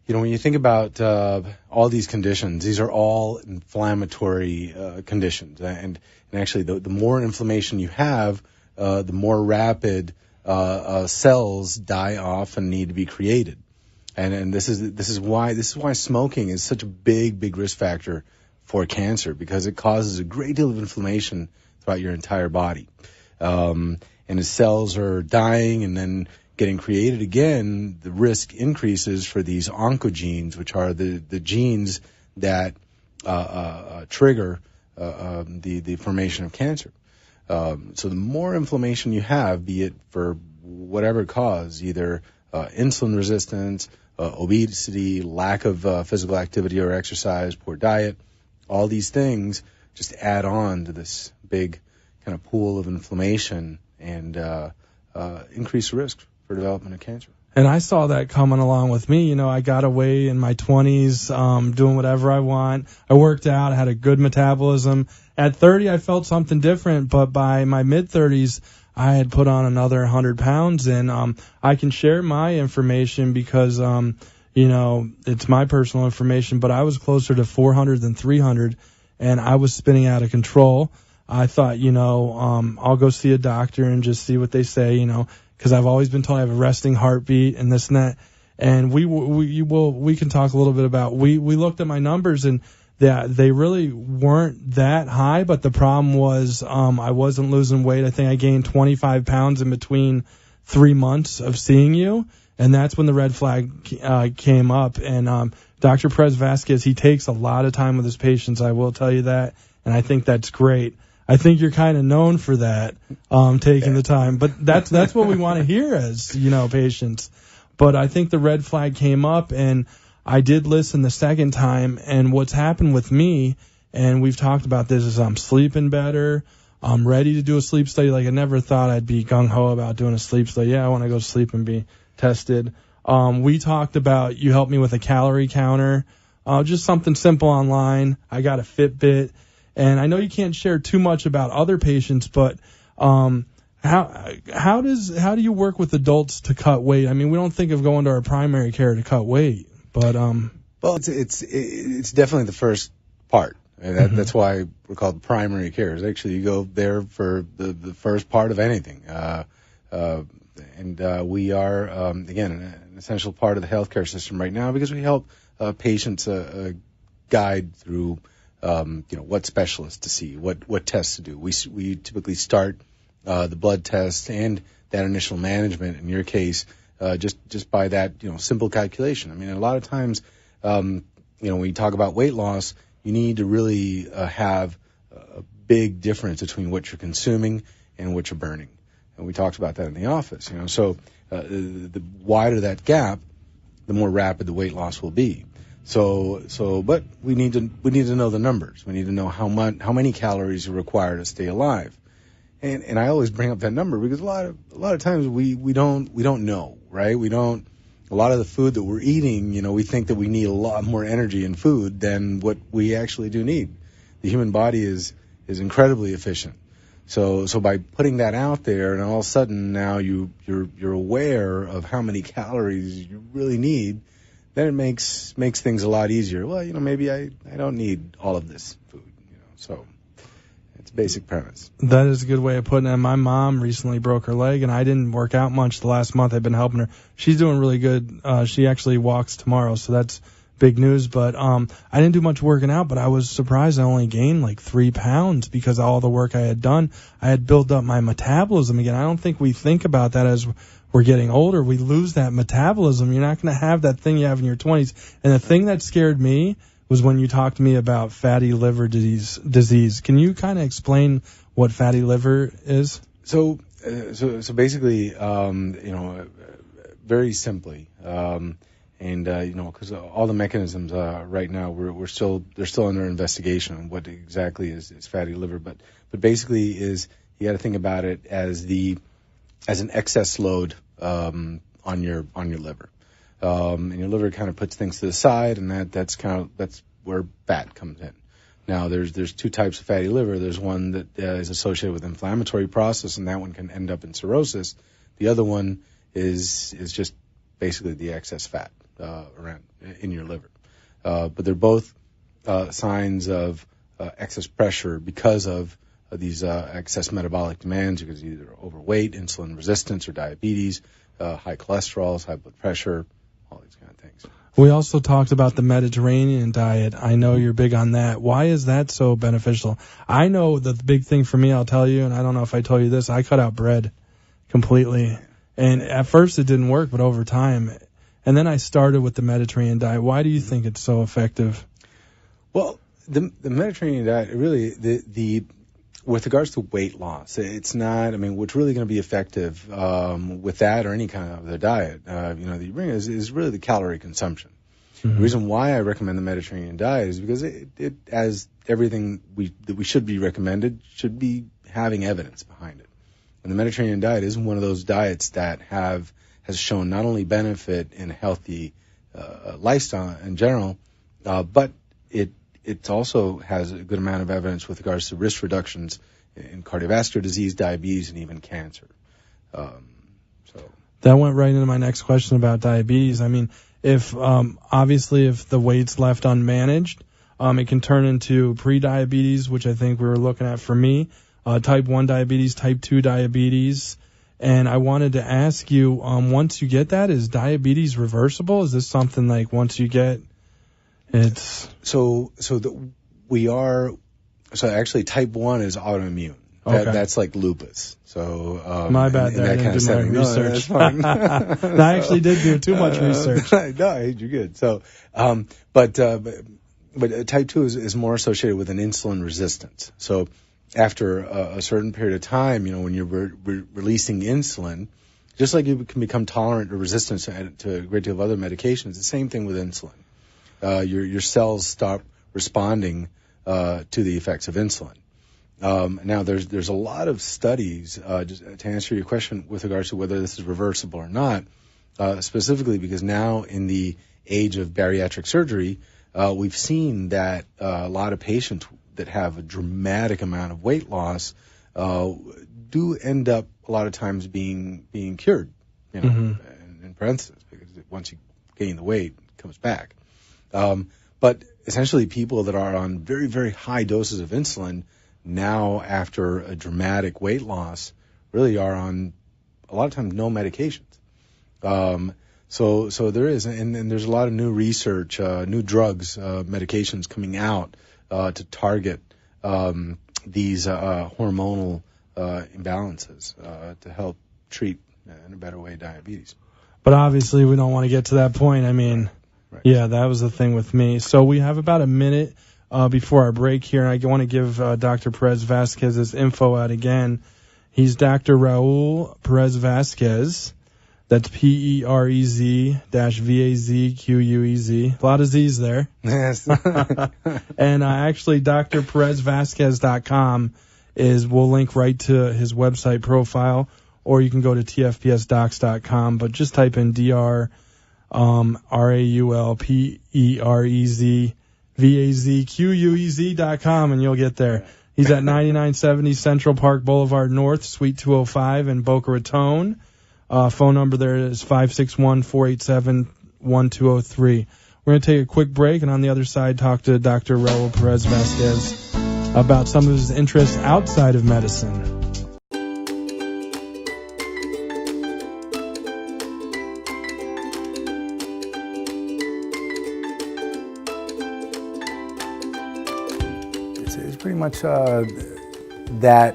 you think about all these conditions, these are all inflammatory conditions, and actually, the more inflammation you have, the more rapid cells die off and need to be created. And this is why smoking is such a big risk factor for cancer, because it causes a great deal of inflammation throughout your entire body. And as cells are dying and then getting created again, the risk increases for these oncogenes, which are the genes that trigger the formation of cancer. So the more inflammation you have, be it for whatever cause, either insulin resistance, obesity, lack of physical activity or exercise, poor diet, all these things just add on to this big kind of pool of inflammation and increase risk for development of cancer. And I saw that coming along with me. I got away in my 20s, doing whatever I want. I worked out, I had a good metabolism. At 30, I felt something different, but by my mid-30s, I had put on another 100 pounds, and I can share my information because, it's my personal information, but I was closer to 400 than 300, and I was spinning out of control. I thought, I'll go see a doctor and just see what they say, because I've always been told I have a resting heartbeat and this and that. And we can talk a little bit about, we looked at my numbers, and that they really weren't that high, but the problem was I wasn't losing weight. I think I gained 25 pounds in between 3 months of seeing you, and that's when the red flag came up. And Dr. Perez Vasquez, he takes a lot of time with his patients, I will tell you that, and I think that's great. I think you're kind of known for that, taking the time, but that's what we want to hear as, patients. But I think the red flag came up, and I did listen the second time, and what's happened with me, and we've talked about this, is I'm sleeping better. I'm ready to do a sleep study. Like, I never thought I'd be gung-ho about doing a sleep study. Yeah, I want to go sleep and be tested. We talked about, you helped me with a calorie counter, just something simple online. I got a Fitbit. And I know you can't share too much about other patients, but how do you work with adults to cut weight? I mean, we don't think of going to our primary care to cut weight, but well, it's definitely the first part. And that's why we're called primary care. Actually, you go there for the first part of anything. And we are again an essential part of the healthcare system right now, because we help patients guide through. What specialists to see, what tests to do. We typically start the blood test and that initial management, in your case, just by that, simple calculation. I mean, a lot of times, when you talk about weight loss, you need to really have a big difference between what you're consuming and what you're burning. And we talked about that in the office, So the wider that gap, the more rapid the weight loss will be. But we need to know the numbers. We need to know how many calories are required to stay alive. And I always bring up that number because a lot of times we don't know, right? A lot of the food that we're eating, we think that we need a lot more energy in food than what we actually do need. The human body is incredibly efficient. So by putting that out there, and all of a sudden now you're aware of how many calories you really need, then it makes things a lot easier. Well, maybe I don't need all of this food, So it's a basic premise. That is a good way of putting it. My mom recently broke her leg, and I didn't work out much the last month. I've been helping her. She's doing really good. She actually walks tomorrow, so that's big news. But I didn't do much working out, but I was surprised I only gained like 3 pounds because of all the work I had done. I had built up my metabolism again. I don't think we think about that as we're getting older. We lose that metabolism. You're not going to have that thing you have in your 20s. And the thing that scared me was when you talked to me about fatty liver disease. Can you kind of explain what fatty liver is? So basically, very simply, because all the mechanisms right now they're still under investigation on what exactly is fatty liver, but basically is, you got to think about it as an excess load on your liver, and your liver kind of puts things to the side, and that's where fat comes in. Now, there's two types of fatty liver. There's one that is associated with inflammatory process, and that one can end up in cirrhosis. The other one is just basically the excess fat around in your liver. But they're both signs of excess pressure because of these excess metabolic demands, because either overweight, insulin resistance, or diabetes, high cholesterol, high blood pressure, all these kind of things. We also talked about the Mediterranean diet. I know you're big on that. Why is that so beneficial? I know the big thing for me, I'll tell you, and I don't know if I told you this, I cut out bread completely. And at first it didn't work, but over time. And then I started with the Mediterranean diet. Why do you think it's so effective? Well, the Mediterranean diet, really, the with regards to weight loss, it's not, what's really going to be effective with that or any kind of other diet, that you bring is really the calorie consumption. Mm-hmm. The reason why I recommend the Mediterranean diet is because it as everything that we should be recommended, should be having evidence behind it. And the Mediterranean diet is one of those diets that has shown not only benefit in a healthy lifestyle in general, but it also has a good amount of evidence with regards to risk reductions in cardiovascular disease, diabetes, and even cancer. That went right into my next question about diabetes. If obviously if the weight's left unmanaged, it can turn into pre-diabetes, which I think we were looking at for me, type 1 diabetes, type 2 diabetes. And I wanted to ask you, once you get that, is diabetes reversible? Is this something like once you get it's... So actually type 1 is autoimmune. Okay. That's like lupus. So my bad there. I didn't do my research. No, I actually did do too much research. No, you're good. So, but type 2 is more associated with an insulin resistance. So after a certain period of time, when you're releasing insulin, just like you can become tolerant or resistant to a great deal of other medications, the same thing with insulin. Your cells stop responding to the effects of insulin. Now, there's a lot of studies, just to answer your question with regards to whether this is reversible or not, specifically because now in the age of bariatric surgery, we've seen that a lot of patients that have a dramatic amount of weight loss do end up a lot of times being cured, in parentheses, because once you gain the weight, it comes back. But essentially people that are on very, very high doses of insulin now after a dramatic weight loss really are on a lot of times no medications. So there is, and there's a lot of new research, new drugs, medications coming out to target these hormonal imbalances to help treat in a better way diabetes. But obviously we don't want to get to that point. Right. Yeah, that was the thing with me. So we have about a minute before our break here, and I want to give Dr. Perez Vasquez his info out again. He's Dr. Raul Perez Vasquez. That's PEREZ-VAZQUEZ. A lot of Z's there. Yes. And actually, drperezvasquez.com we'll link right to his website profile, or you can go to tfpsdocs.com, but just type in RAULPEREZVAZQUEZ.com and you'll get there. He's at 9970 Central Park Boulevard North, Suite 205 in Boca Raton. Phone number there is 561-487-1203. We're going to take a quick break, and on the other side, talk to Dr. Raul Perez Vasquez about some of his interests outside of medicine. It's pretty much that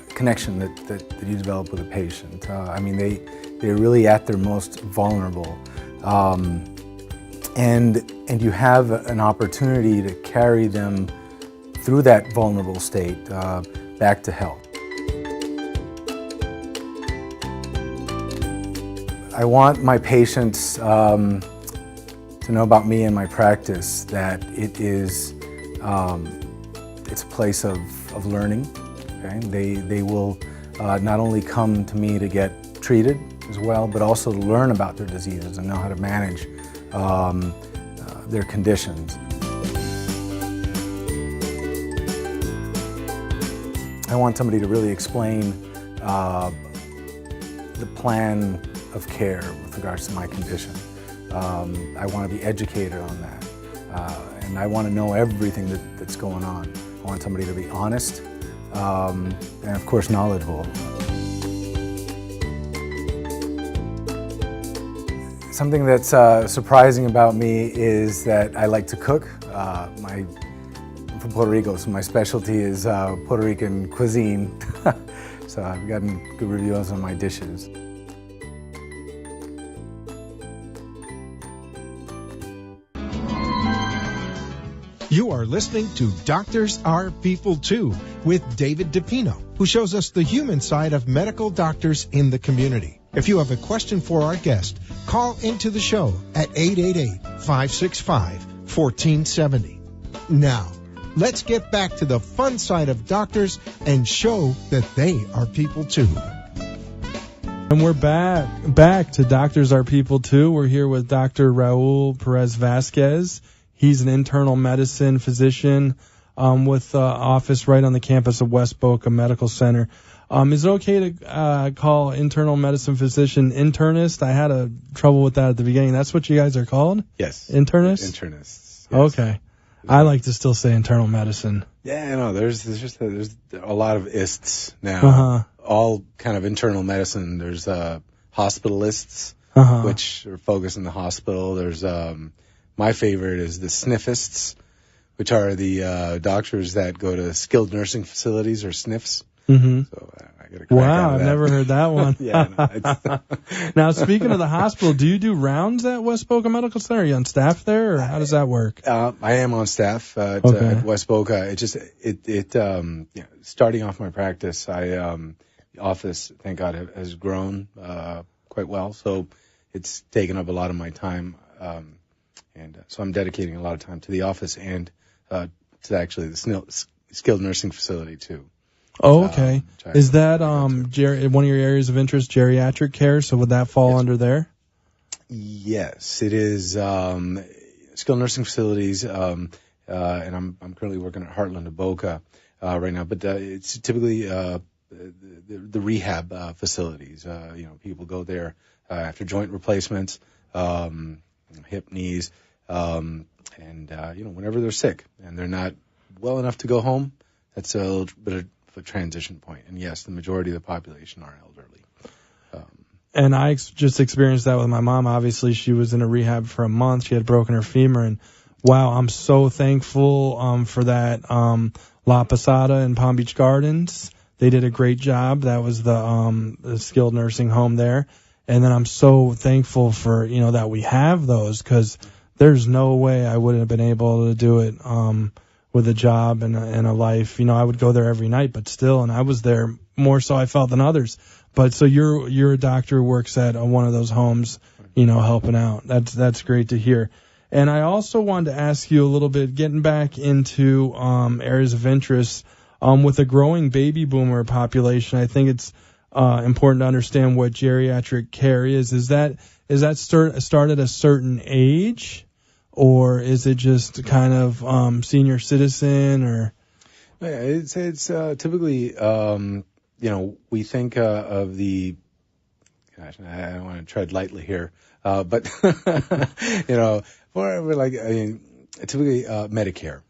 connection that you develop with a patient. They're really at their most vulnerable, and you have an opportunity to carry them through that vulnerable state back to health. I want my patients to know about me and my practice, that it is it's a place of learning. Okay? They will not only come to me to get treated as well, but also to learn about their diseases and know how to manage their conditions. I want somebody to really explain the plan of care with regards to my condition. I want to be educated on that, and I want to know everything that's going on. I want somebody to be honest and, of course, knowledgeable. Something that's surprising about me is that I like to cook. I'm from Puerto Rico, so my specialty is Puerto Rican cuisine. So I've gotten good reviews on my dishes. You are listening to Doctors Are People Too with David DiPino, who shows us the human side of medical doctors in the community. If you have a question for our guest, call into the show at 888-565-1470. Now, let's get back to the fun side of doctors and show that they are people too. And we're back to Doctors Are People Too. We're here with Dr. Raul Perez Vasquez. He's an internal medicine physician with office right on the campus of West Boca Medical Center. Is it okay to call internal medicine physician internist? I had trouble with that at the beginning. That's what you guys are called? Yes. Internists? Internists. Yes. Okay. I like to still say internal medicine. Yeah, no, there's a lot of ists now. Uh-huh. All kind of internal medicine. There's hospitalists, which are focused in the hospital. There's my favorite is the sniffists, which are the doctors that go to skilled nursing facilities or SNFs. Mm-hmm. So I got a crack out of I've that. never heard that one. Yeah. No, Now, speaking of the hospital, do you do rounds at West Boca Medical Center? Are you on staff there, or how does that work? I am on staff at West Boca. It just starting off my practice, the office, thank God, has grown quite well. So it's taken up a lot of my time, and so I'm dedicating a lot of time to the office and to actually the skilled nursing facility too. Oh, okay. Is that one of your areas of interest, geriatric care? So would that fall under there? Yes, it is. Skilled nursing facilities, and I'm currently working at Heartland of Boca right now. But it's typically the rehab facilities. People go there after joint replacements, hip, knees, and whenever they're sick and they're not well enough to go home. That's a little bit of a transition point. And yes, the majority of the population are elderly. And I just experienced that with my mom. Obviously, she was in a rehab for a month. She had broken her femur. And, wow, I'm so thankful for that. La Posada in Palm Beach Gardens, they did a great job. That was the skilled nursing home there. And then I'm so thankful for, that we have those, because there's no way I wouldn't have been able to do it with a job and a life. I would go there every night, but still, and I was there more so I felt than others. But so you're a doctor who works at one of those homes, helping out. That's great to hear. And I also wanted to ask you a little bit, getting back into areas of interest with a growing baby boomer population. I think it's important to understand what geriatric care is. Is that start at a certain age, or is it just kind of senior citizen? Or it's typically we think of the. Gosh, I don't want to tread lightly here, but we're like typically Medicare.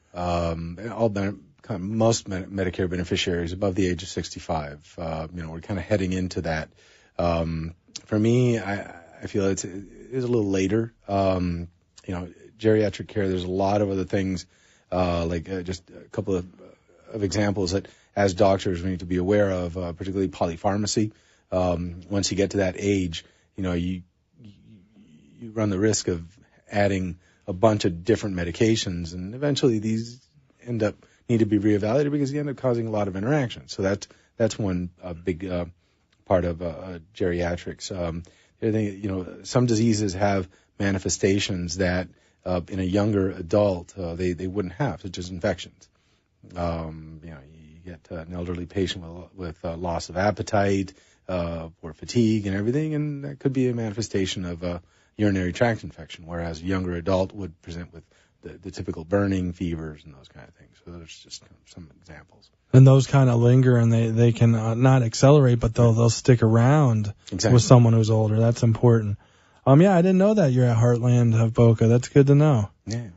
Most Medicare beneficiaries above the age of 65. We're kind of heading into that. For me, I feel it is a little later. Geriatric care, there's a lot of other things, just a couple of examples that as doctors we need to be aware of, particularly polypharmacy. Once you get to that age, you run the risk of adding a bunch of different medications, and eventually these need to be reevaluated because you end up causing a lot of interaction. So that's one big part of geriatrics. The other thing, some diseases have manifestations that in a younger adult they wouldn't have, such as infections. You get an elderly patient with loss of appetite or fatigue and everything, and that could be a manifestation of a urinary tract infection, whereas a younger adult would present with the typical burning, fevers, and those kind of things. So there's just some examples. And those kind of linger, and they can not accelerate, but they'll stick around with someone who's older. That's important. Yeah, I didn't know that you're at Heartland of Boca. That's good to know. Yeah.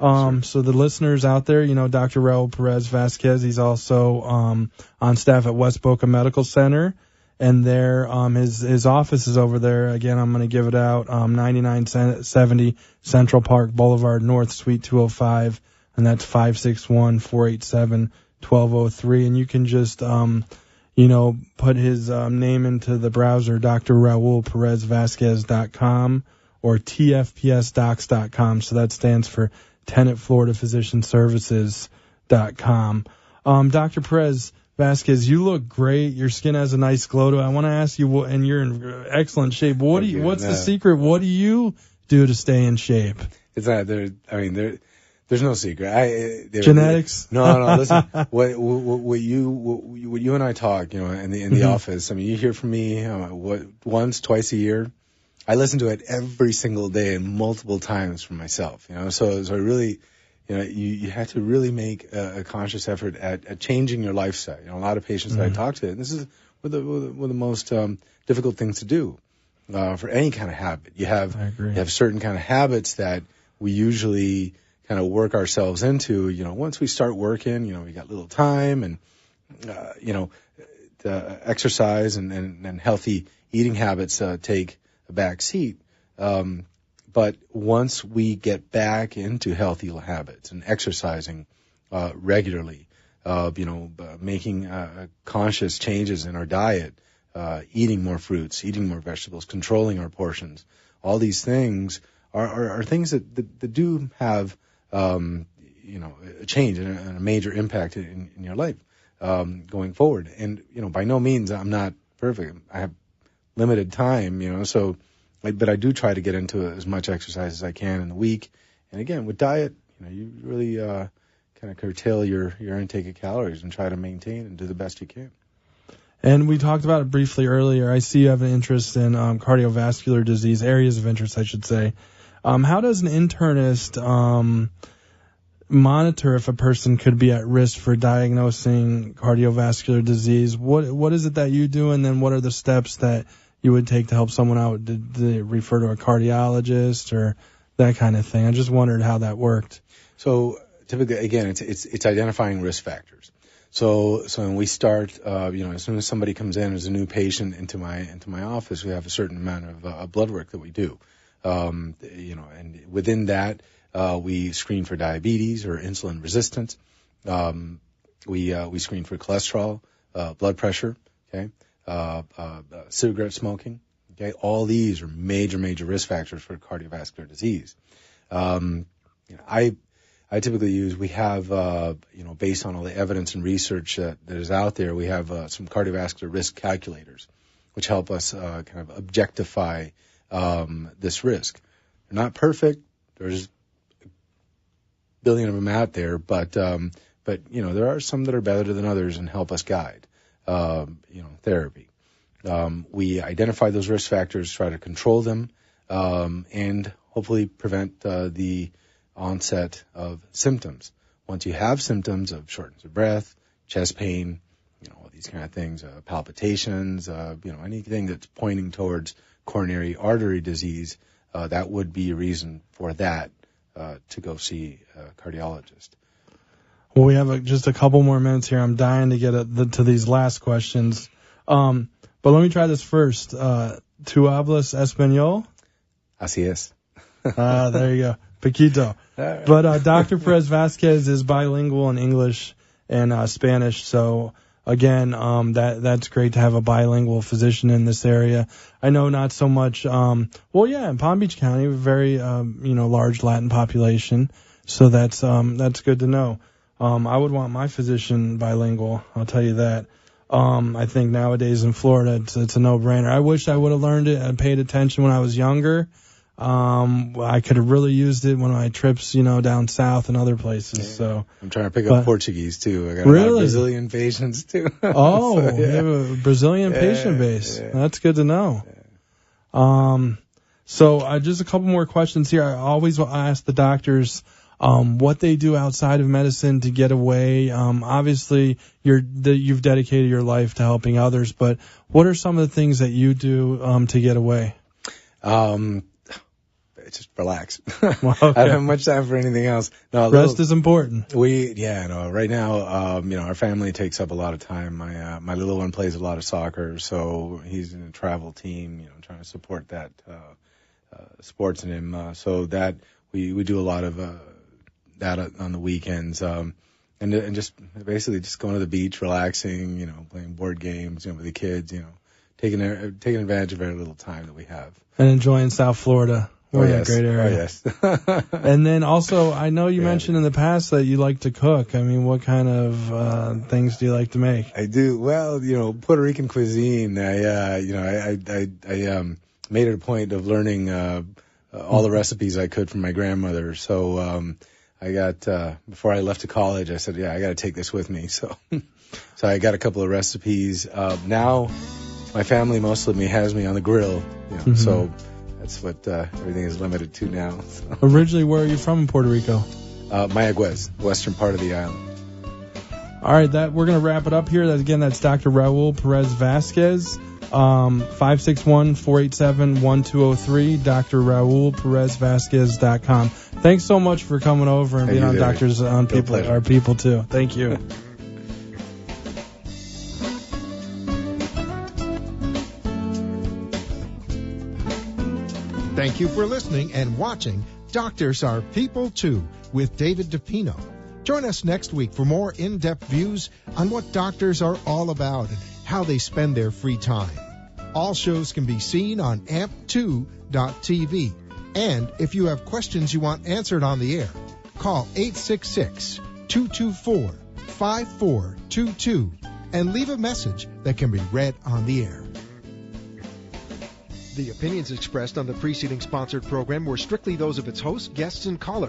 Sure. So the listeners out there, Dr. Raul Perez Vasquez, he's also on staff at West Boca Medical Center, and there his office is over there. Again, I'm going to give it out, 9970 Central Park Boulevard North, Suite 205, and that's 561-487-1203. And you can just put his name into the browser, drraulperezvasquez.com or tfpsdocs.com. So that stands for Tenet Florida Physician Services.com. Dr. Perez Vasquez, you look great. Your skin has a nice glow to it. I want to ask you, and you're in excellent shape. What's the secret? What do you do to stay in shape? It's not there. I mean, there's no secret. Genetics? No. Listen, what you and I talk, in the office. I mean, you hear from me once, twice a year. I listen to it every single day and multiple times for myself. So I really, you have to really make a conscious effort at changing your lifestyle. A lot of patients that I talk to, and this is one of the most difficult things to do for any kind of habit. You have certain kind of habits that we usually kind of work ourselves into. Once we start working, we got little time, and the exercise and healthy eating habits take a back seat. But once we get back into healthy habits and exercising regularly, making conscious changes in our diet, eating more fruits, eating more vegetables, controlling our portions, all these things are things that do have a change and a major impact in your life going forward. And by no means I'm not perfect. I have limited time, but I do try to get into as much exercise as I can in the week. And again, with diet, you really kind of curtail your intake of calories and try to maintain and do the best you can. And we talked about it briefly earlier. I see you have an interest in cardiovascular disease, areas of interest, I should say. How does an internist monitor if a person could be at risk for diagnosing cardiovascular disease? What is it that you do, and then what are the steps that you would take to help someone out? Did they refer to a cardiologist or that kind of thing? I just wondered how that worked. So typically, again, it's identifying risk factors. So when we start, as soon as somebody comes in as a new patient into my office, we have a certain amount of blood work that we do. And within that, we screen for diabetes or insulin resistance. We screen for cholesterol, blood pressure, okay, cigarette smoking, okay. All these are major risk factors for cardiovascular disease. I typically use, we have, based on all the evidence and research that is out there, we have some cardiovascular risk calculators, which help us kind of objectify this risk. They're not perfect. There's a billion of them out there, but there are some that are better than others and help us guide, therapy. We identify those risk factors, try to control them, and hopefully prevent the onset of symptoms. Once you have symptoms of shortness of breath, chest pain, all these kind of things, palpitations, anything that's pointing towards coronary artery disease, that would be a reason for that to go see a cardiologist. Well, we have just a couple more minutes here. I'm dying to get to these last questions. But let me try this first. ¿Tú hablas español? Así es. There you go. Poquito. Right. But Dr. Perez Vasquez is bilingual in English and Spanish. So, again, that's great to have a bilingual physician in this area. I know not so much. In Palm Beach County, a very large Latin population. So that's good to know. I would want my physician bilingual. I'll tell you that. I think nowadays in Florida, it's a no-brainer. I wish I would have learned it and paid attention when I was younger. I could have really used it when my trips, down south and other places. Yeah. So I'm trying to pick up Portuguese too. I got a lot of Brazilian patients too. Oh, so, yeah. You have a Brazilian patient base. Yeah. That's good to know. Yeah. So just a couple more questions here. I always ask the doctors, what they do outside of medicine to get away. Obviously, you've dedicated your life to helping others, but what are some of the things that you do to get away? Just relax. Well, okay. I don't have much time for anything else. No, rest is important. Right now, our family takes up a lot of time. My little one plays a lot of soccer, so he's in a travel team, trying to support that, sports in him. So that we do a lot of, that on the weekends. And just basically just going to the beach, relaxing, playing board games, with the kids, taking advantage of very little time that we have. And enjoying South Florida. We're in a great area. Oh, yes. And then also, I know you mentioned in the past that you like to cook. I mean, what kind of things do you like to make? I do. Well, Puerto Rican cuisine. I made it a point of learning all the recipes I could from my grandmother. So I got before I left to college, I said, I got to take this with me. So I got a couple of recipes. Now my family, most of me, has me on the grill. So. That's what everything is limited to now. So. Originally, where are you from in Puerto Rico? Mayaguez, western part of the island. All right, we're going to wrap it up here. That's Dr. Raul Perez Vasquez, 561-487-1203, drraulperezvasquez.com. Thanks so much for coming over and being on Doctors on People, Our People, too. Thank you. Thank you for listening and watching Doctors Are People Too with David DiPino. Join us next week for more in-depth views on what doctors are all about and how they spend their free time. All shows can be seen on amp2.tv. And if you have questions you want answered on the air, call 866-224-5422 and leave a message that can be read on the air. The opinions expressed on the preceding sponsored program were strictly those of its hosts, guests, and callers.